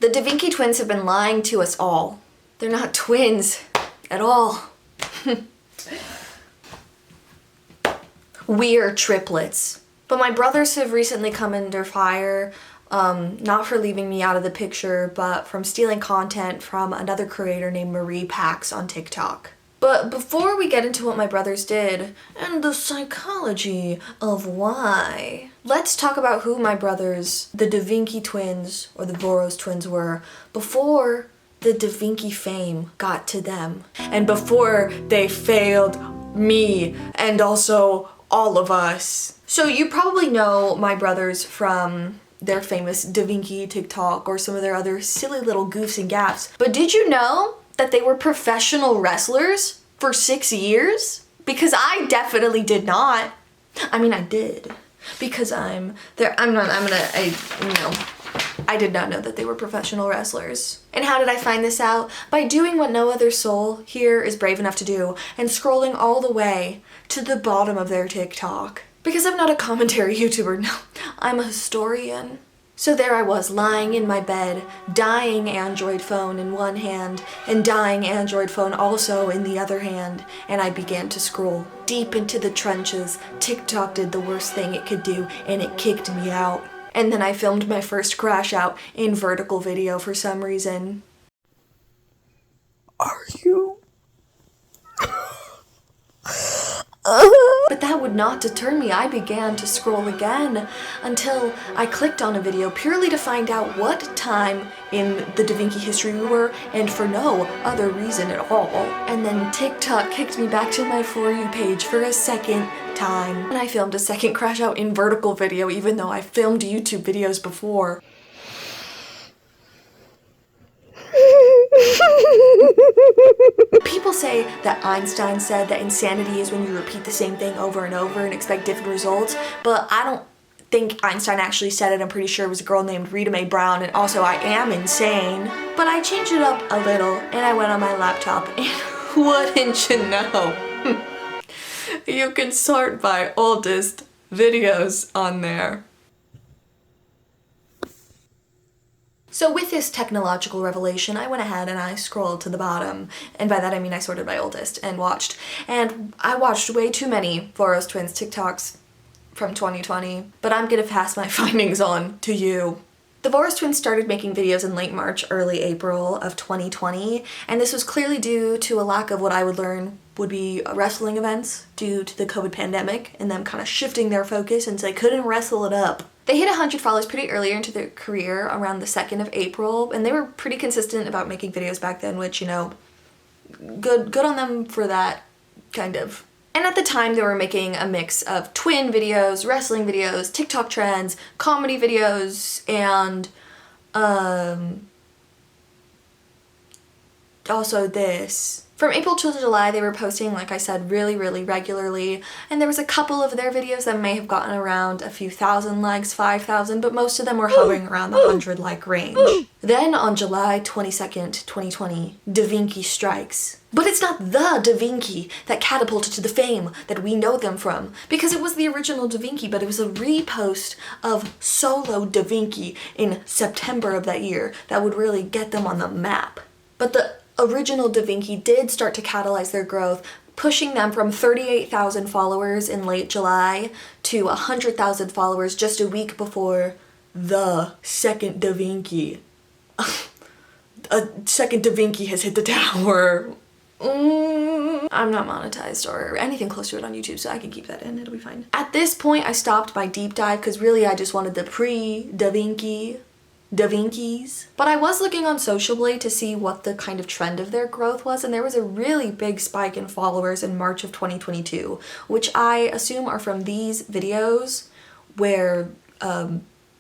The Da Vinki twins have been lying to us all. They're not twins at all. We're triplets. But my brothers have recently come under fire, not for leaving me out of the picture, but from stealing content from another creator named Marie Pax on TikTok. But before we get into what my brothers did, and the psychology of why, let's talk about who my brothers, the Da Vinki twins, or the Voros twins, were before the Da Vinki fame got to them. And before they failed me, and also all of us. So you probably know my brothers from their famous Da Vinki TikTok or some of their other silly little goofs and gaffs. But did you know that they were professional wrestlers for 6 years? Because I definitely did not. I mean, I did. Because I did not know that they were professional wrestlers. And how did I find this out? By doing what no other soul here is brave enough to do and scrolling all the way to the bottom of their TikTok. Because I'm not a commentary YouTuber, no, I'm a historian. So there I was, lying in my bed, dying Android phone in one hand, and dying Android phone also in the other hand, and I began to scroll. Deep into the trenches, TikTok did the worst thing it could do, and it kicked me out. And then I filmed my first crash out in vertical video for some reason. Are you? But that would not deter me. I began to scroll again until I clicked on a video purely to find out what time in the Da Vinki history we were, and for no other reason at all. And then TikTok kicked me back to my For You page for a second time. And I filmed a second crash out in vertical video even though I filmed YouTube videos before. People say that Einstein said that insanity is when you repeat the same thing over and over and expect different results, but I don't think Einstein actually said it. I'm pretty sure it was a girl named Rita Mae Brown, and also I am insane. But I changed it up a little and I went on my laptop and wouldn't you know, you can sort by oldest videos on there. So with this technological revelation, I went ahead and I scrolled to the bottom, and by that I mean I sorted by oldest and watched. And I watched way too many Voros twins TikToks from 2020, but I'm gonna pass my findings on to you. The Voros twins started making videos in late March, early April of 2020, and this was clearly due to a lack of what I would learn would be wrestling events due to the COVID pandemic and them kind of shifting their focus and they couldn't wrestle it up. They hit 100 followers pretty earlier into their career, around the 2nd of April, and they were pretty consistent about making videos back then, which, you know, good on them for that, kind of. And at the time, they were making a mix of twin videos, wrestling videos, TikTok trends, comedy videos, and also this. From April to July, they were posting, like I said, really regularly, and there was a couple of their videos that may have gotten around a few thousand likes, 5,000, but most of them were hovering around the 100 like range. Then on July 22nd, 2020, Da Vinki strikes. But it's not the Da Vinki that catapulted to the fame that we know them from, because it was the original Da Vinki, but it was a repost of solo Da Vinki in September of that year that would really get them on the map. But the original Da Vinki did start to catalyze their growth, pushing them from 38,000 followers in late July to 100,000 followers just a week before the second Da Vinki. A second Da Vinki has hit the tower. I'm not monetized or anything close to it on YouTube, so I can keep that in, it'll be fine. At this point, I stopped my deep dive because really I just wanted the pre-Da Vinki Da Vinkis. But I was looking on Social Blade to see what the kind of trend of their growth was, and there was a really big spike in followers in March of 2022, which I assume are from these videos where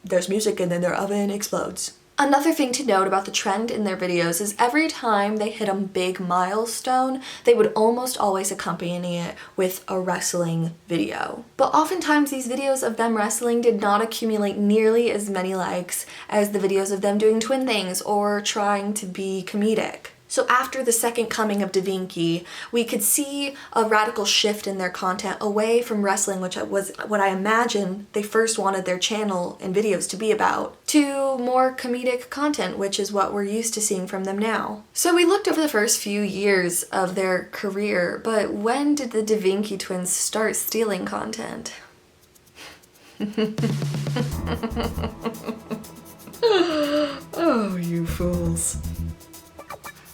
there's music and then their oven explodes. Another thing to note about the trend in their videos is every time they hit a big milestone, they would almost always accompany it with a wrestling video. But oftentimes these videos of them wrestling did not accumulate nearly as many likes as the videos of them doing twin things or trying to be comedic. So after the second coming of Vinki, we could see a radical shift in their content away from wrestling, which was what I imagine they first wanted their channel and videos to be about, to more comedic content, which is what we're used to seeing from them now. So we looked over the first few years of their career, but when did the Vinki twins start stealing content? Oh, you fools.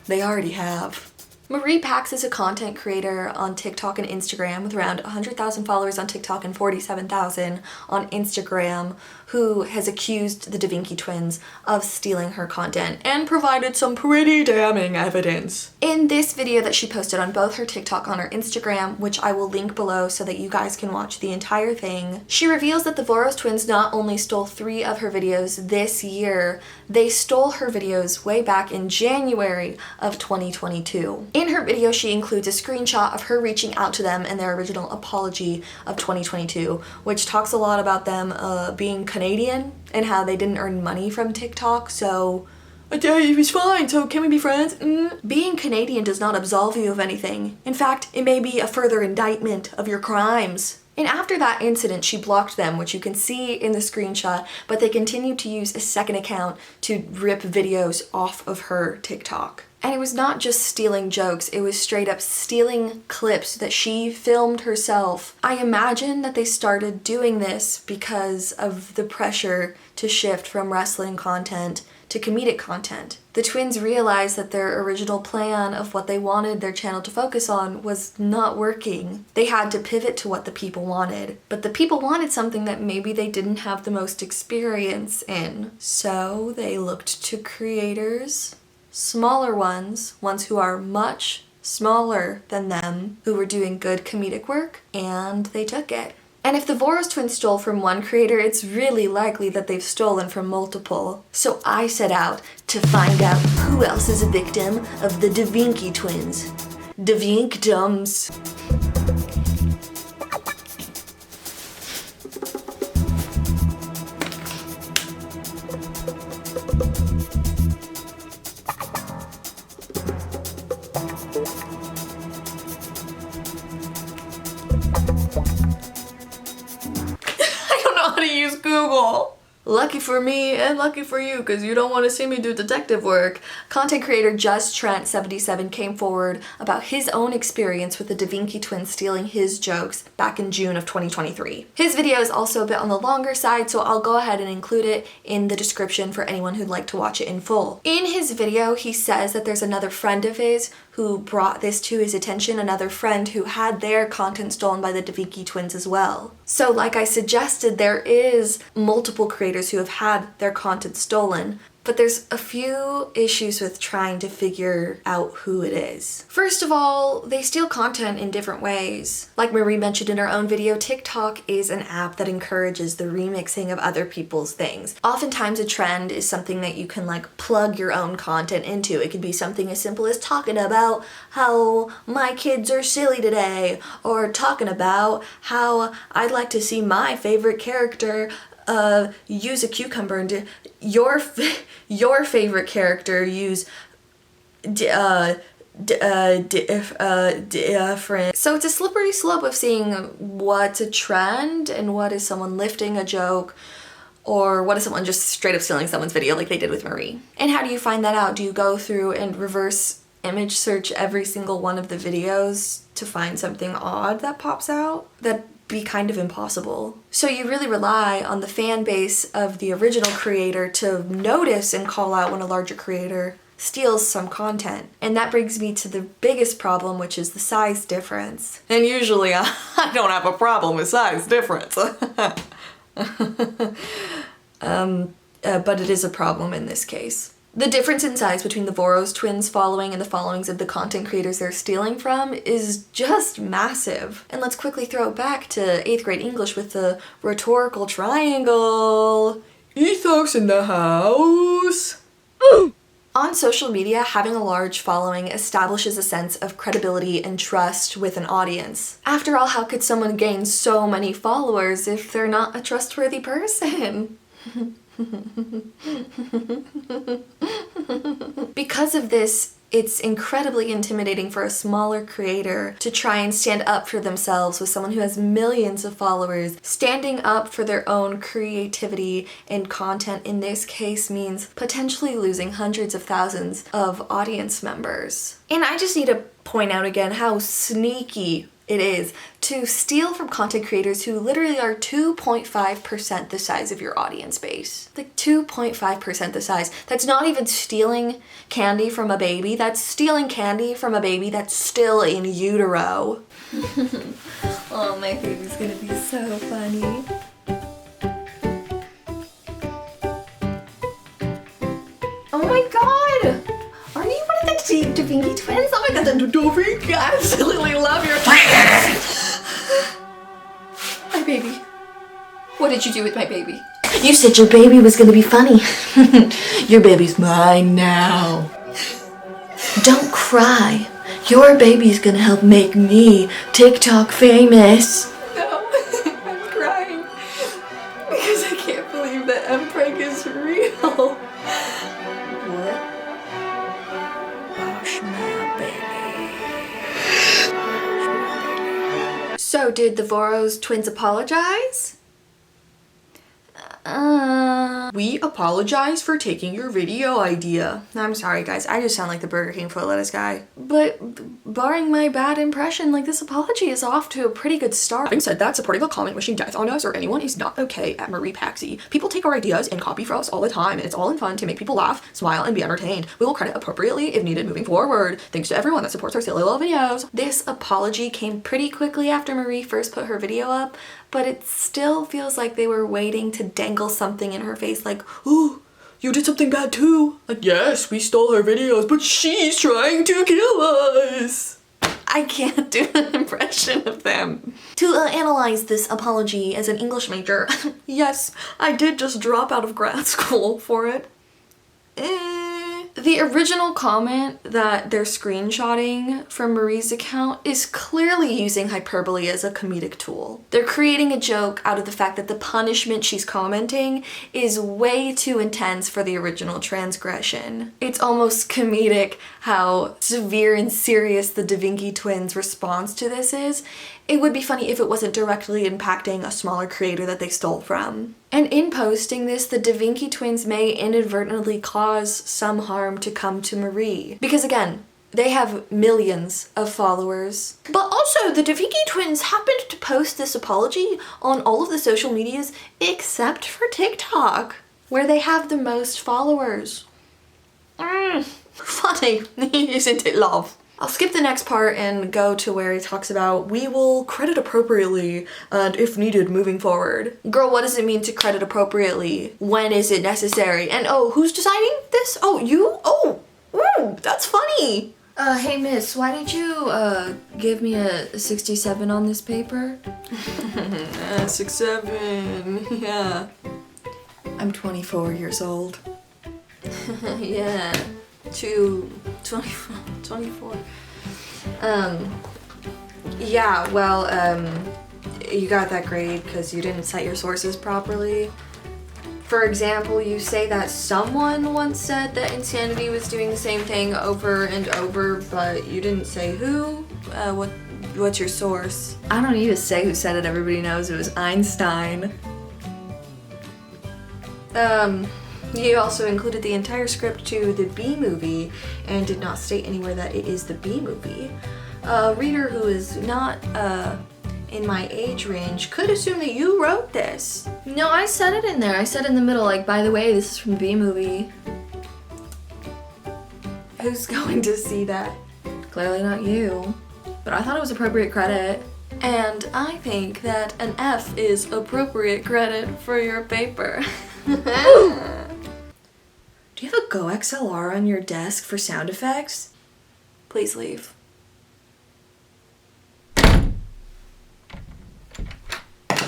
They already have. Marie Pax is a content creator on TikTok and Instagram with around 100,000 followers on TikTok and 47,000 on Instagram, who has accused the Vinki twins of stealing her content and provided some pretty damning evidence. In this video that she posted on both her TikTok and her Instagram, which I will link below so that you guys can watch the entire thing, she reveals that the Voros twins not only stole 3 of her videos this year, they stole her videos way back in January of 2022. In her video, she includes a screenshot of her reaching out to them in their original apology of 2022, which talks a lot about them being Canadian and how they didn't earn money from TikTok, so it's fine, so can we be friends? Being Canadian does not absolve you of anything. In fact, it may be a further indictment of your crimes. And after that incident, she blocked them, which you can see in the screenshot, but they continued to use a second account to rip videos off of her TikTok. And it was not just stealing jokes, it was straight up stealing clips that she filmed herself. I imagine that they started doing this because of the pressure to shift from wrestling content to comedic content. The twins realized that their original plan of what they wanted their channel to focus on was not working. They had to pivot to what the people wanted. But the people wanted something that maybe they didn't have the most experience in. So they looked to creators, smaller ones who are much smaller than them, who were doing good comedic work, and they took it. And if the Voros twins stole from one creator, it's really likely that they've stolen from multiple. So I set out to find out who else is a victim of the Vinki twins. Vinkdums. To use Google. Lucky for me and lucky for you, because you don't want to see me do detective work. Content creator Just Trent 77 came forward about his own experience with the Vinki twins stealing his jokes back in June of 2023. His video is also a bit on the longer side, so I'll go ahead and include it in the description for anyone who'd like to watch it in full. In his video, he says that there's another friend of his who brought this to his attention, another friend who had their content stolen by the Vinki twins as well. So like I suggested, there is multiple creators who have had their content stolen, but there's a few issues with trying to figure out who it is. First of all, they steal content in different ways. Like Marie mentioned in her own video, TikTok is an app that encourages the remixing of other people's things. Oftentimes a trend is something that you can like plug your own content into. It could be something as simple as talking about how my kids are silly today, or talking about how I'd like to see my favorite character use a cucumber, and your favorite character use different. So it's a slippery slope of seeing what's a trend and what is someone lifting a joke, or what is someone just straight up stealing someone's video like they did with Marie. And how do you find that out? Do you go through and reverse image search every single one of the videos to find something odd that pops out? That'd be kind of impossible. So you really rely on the fan base of the original creator to notice and call out when a larger creator steals some content. And that brings me to the biggest problem, which is the size difference. And usually I don't have a problem with size difference. But it is a problem in this case. The difference in size between the Voros twins following and the followings of the content creators they're stealing from is just massive. And let's quickly throw it back to 8th grade English with the rhetorical triangle. Ethos in the house. On social media, having a large following establishes a sense of credibility and trust with an audience. After all, how could someone gain so many followers if they're not a trustworthy person? Because of this, It's incredibly intimidating for a smaller creator to try and stand up for themselves with someone who has millions of followers. Standing up for their own creativity and content in this case means potentially losing hundreds of thousands of audience members. And I just need to point out again how sneaky it is to steal from content creators who literally are 2.5% the size of your audience base. Like 2.5% the size. That's not even stealing candy from a baby. That's stealing candy from a baby that's still in utero. Oh, my baby's gonna be so funny. Oh my god! Are you one of the Vinki twins? Oh my god, the Vinki! I absolutely love your twins! My baby. What did you do with my baby? You said your baby was gonna be funny. Your baby's mine now. Don't cry. Your baby's gonna help make me TikTok famous. No, I'm crying. Because I can't believe that Mpreg is real. What? Wash my baby. So, did the Voros twins apologize? We apologize for taking your video idea. I'm sorry guys, I just sound like the Burger King foot lettuce guy. But barring my bad impression, like this apology is off to a pretty good start. Having said that, supporting a comment wishing death on us or anyone is not okay at Marie Paxy. People take our ideas and copy for us all the time, and it's all in fun to make people laugh, smile, and be entertained. We will credit appropriately if needed moving forward. Thanks to everyone that supports our silly little videos. This apology came pretty quickly after Marie first put her video up, but it still feels like they were waiting to dangle something in her face like, ooh, you did something bad too. Like, yes, we stole her videos, but she's trying to kill us. I can't do an impression of them. To analyze this apology as an English major, yes, I did just drop out of grad school for it. The original comment that they're screenshotting from Marie's account is clearly using hyperbole as a comedic tool. They're creating a joke out of the fact that the punishment she's commenting is way too intense for the original transgression. It's almost comedic how severe and serious the Vinki twins' response to this is. It would be funny if it wasn't directly impacting a smaller creator that they stole from. And in posting this, the Vinki twins may inadvertently cause some harm to come to Marie. Because again, they have millions of followers. But also, the Vinki twins happened to post this apology on all of the social medias except for TikTok, where they have the most followers. Funny, isn't it, love? I'll skip the next part and go to where he talks about we will credit appropriately and if needed moving forward. Girl, what does it mean to credit appropriately? When is it necessary? And oh, who's deciding this? Oh, you? Oh, ooh, that's funny. Hey miss, why did you give me a 67 on this paper? 67, yeah. I'm 24 years old. Yeah. 24. Yeah, well, you got that grade because you didn't cite your sources properly. For example, you say that someone once said that insanity was doing the same thing over and over, but you didn't say who. What's your source? I don't need to say who said it, everybody knows it was Einstein. You also included the entire script to the B movie and did not state anywhere that it is the B movie. A reader who is not in my age range could assume that you wrote this. No, I said it in there. I said in the middle, like, by the way, this is from the B movie. Who's going to see that? Clearly not you. But I thought it was appropriate credit. And I think that an F is appropriate credit for your paper. Do you have a Go XLR on your desk for sound effects? Please leave.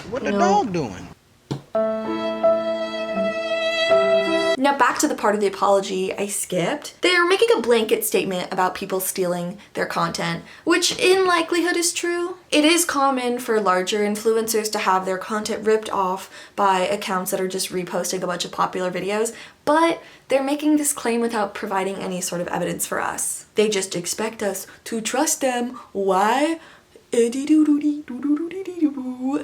What the dog doing? Now back to the part of the apology I skipped. They're making a blanket statement about people stealing their content, which in likelihood is true. It is common for larger influencers to have their content ripped off by accounts that are just reposting a bunch of popular videos, but they're making this claim without providing any sort of evidence for us. They just expect us to trust them. Why?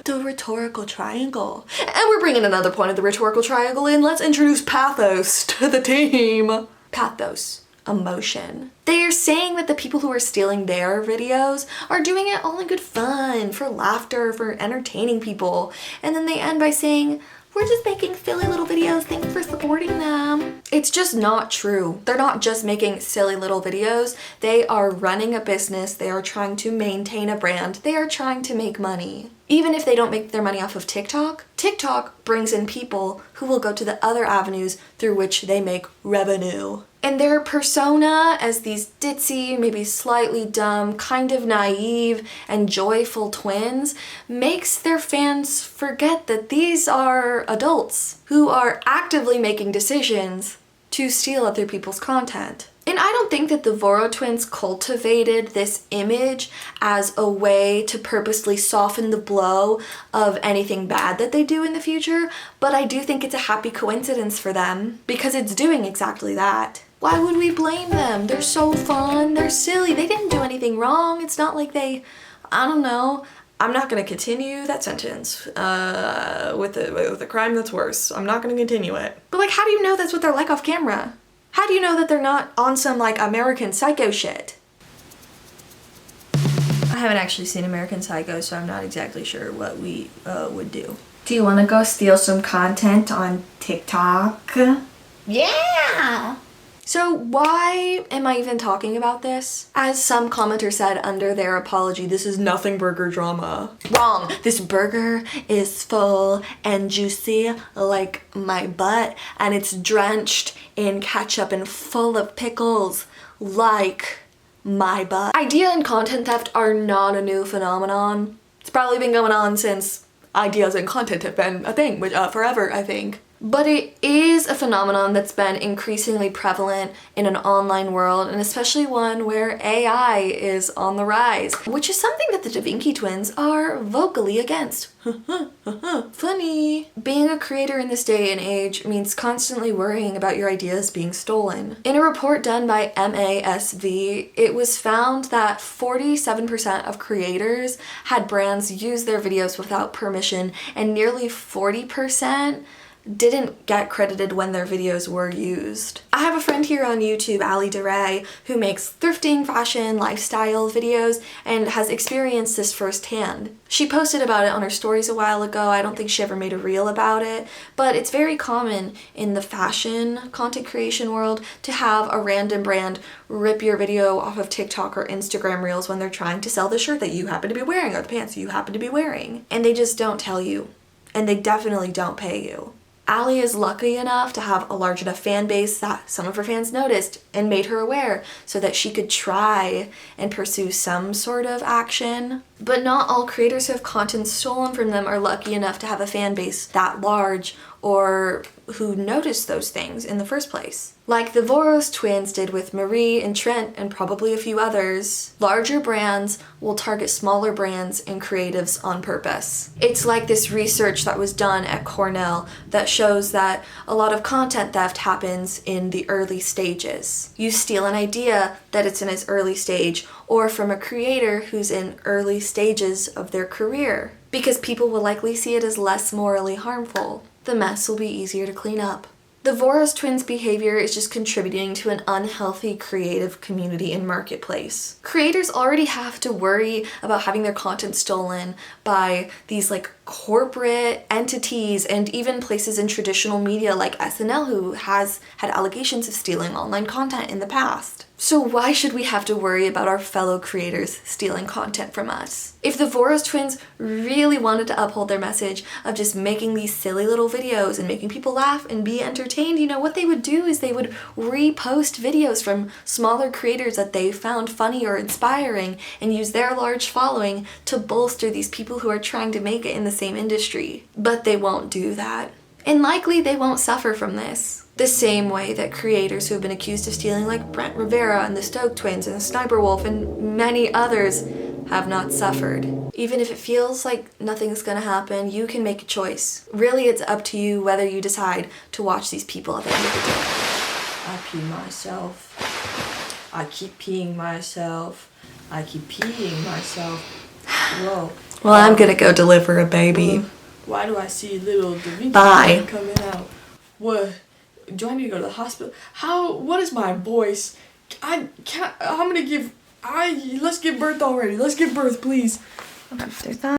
The rhetorical triangle. And we're bringing another point of the rhetorical triangle in. Let's introduce pathos to the team. Pathos. Emotion. They are saying that the people who are stealing their videos are doing it all in good fun, for laughter, for entertaining people. And then they end by saying, we're just making silly little videos, thanks for supporting them. It's just not true. They're not just making silly little videos. They are running a business. They are trying to maintain a brand. They are trying to make money. Even if they don't make their money off of TikTok, TikTok brings in people who will go to the other avenues through which they make revenue. And their persona as these ditzy, maybe slightly dumb, kind of naive and joyful twins makes their fans forget that these are adults who are actively making decisions to steal other people's content. And I don't think that the Voros twins cultivated this image as a way to purposely soften the blow of anything bad that they do in the future, but I do think it's a happy coincidence for them because it's doing exactly that. Why would we blame them? They're so fun, they're silly, they didn't do anything wrong. It's not like they, I don't know. I'm not gonna continue that sentence with a crime that's worse. I'm not gonna continue it. But like, how do you know that's what they're like off camera? How do you know that they're not on some like American Psycho shit? I haven't actually seen American Psycho, so I'm not exactly sure what we would do. Do you want to go steal some content on TikTok? Yeah! So why am I even talking about this? As some commenter said under their apology, this is nothing burger drama. Wrong! This burger is full and juicy like my butt, and it's drenched in ketchup and full of pickles like my butt. Idea and content theft are not a new phenomenon. It's probably been going on since ideas and content have been a thing, which forever, I think. But it is a phenomenon that's been increasingly prevalent in an online world, and especially one where AI is on the rise, which is something that the Vinki twins are vocally against. Funny. Being a creator in this day and age means constantly worrying about your ideas being stolen. In a report done by MASV, it was found that 47% of creators had brands use their videos without permission, and nearly 40% didn't get credited when their videos were used. I have a friend here on YouTube, Ali DeRay, who makes thrifting, fashion, lifestyle videos and has experienced this firsthand. She posted about it on her stories a while ago. I don't think she ever made a reel about it, but it's very common in the fashion content creation world to have a random brand rip your video off of TikTok or Instagram reels when they're trying to sell the shirt that you happen to be wearing or the pants you happen to be wearing. And they just don't tell you. And they definitely don't pay you. Ali is lucky enough to have a large enough fan base that some of her fans noticed and made her aware so that she could try and pursue some sort of action. But not all creators who have content stolen from them are lucky enough to have a fan base that large or who noticed those things in the first place. Like the Voros twins did with Marie and Trent and probably a few others, larger brands will target smaller brands and creatives on purpose. It's like this research that was done at Cornell that shows that a lot of content theft happens in the early stages. You steal an idea that it's in its early stage, or from a creator who's in early stages of their career, because people will likely see it as less morally harmful. The mess will be easier to clean up. The Voros twins' behavior is just contributing to an unhealthy creative community and marketplace. Creators already have to worry about having their content stolen by these like corporate entities and even places in traditional media like SNL, who has had allegations of stealing online content in the past. So why should we have to worry about our fellow creators stealing content from us? If the Voros twins really wanted to uphold their message of just making these silly little videos and making people laugh and be entertained, you know, what they would do is they would repost videos from smaller creators that they found funny or inspiring and use their large following to bolster these people who are trying to make it in the same industry. But they won't do that. And likely they won't suffer from this. The same way that creators who have been accused of stealing, like Brent Rivera and the Stoke Twins and the Sniper Wolf and many others, have not suffered. Even if it feels like nothing's gonna happen, you can make a choice. Really, it's up to you whether you decide to watch these people at the end of the day. I pee myself. I keep peeing myself. I keep peeing myself. Whoa. Well, I'm gonna go deliver a baby. Why do I see little Vinki Bye. coming out? What? Do I need to go to the hospital? What is my voice? Let's give birth already. Let's give birth, please. Okay, there's that.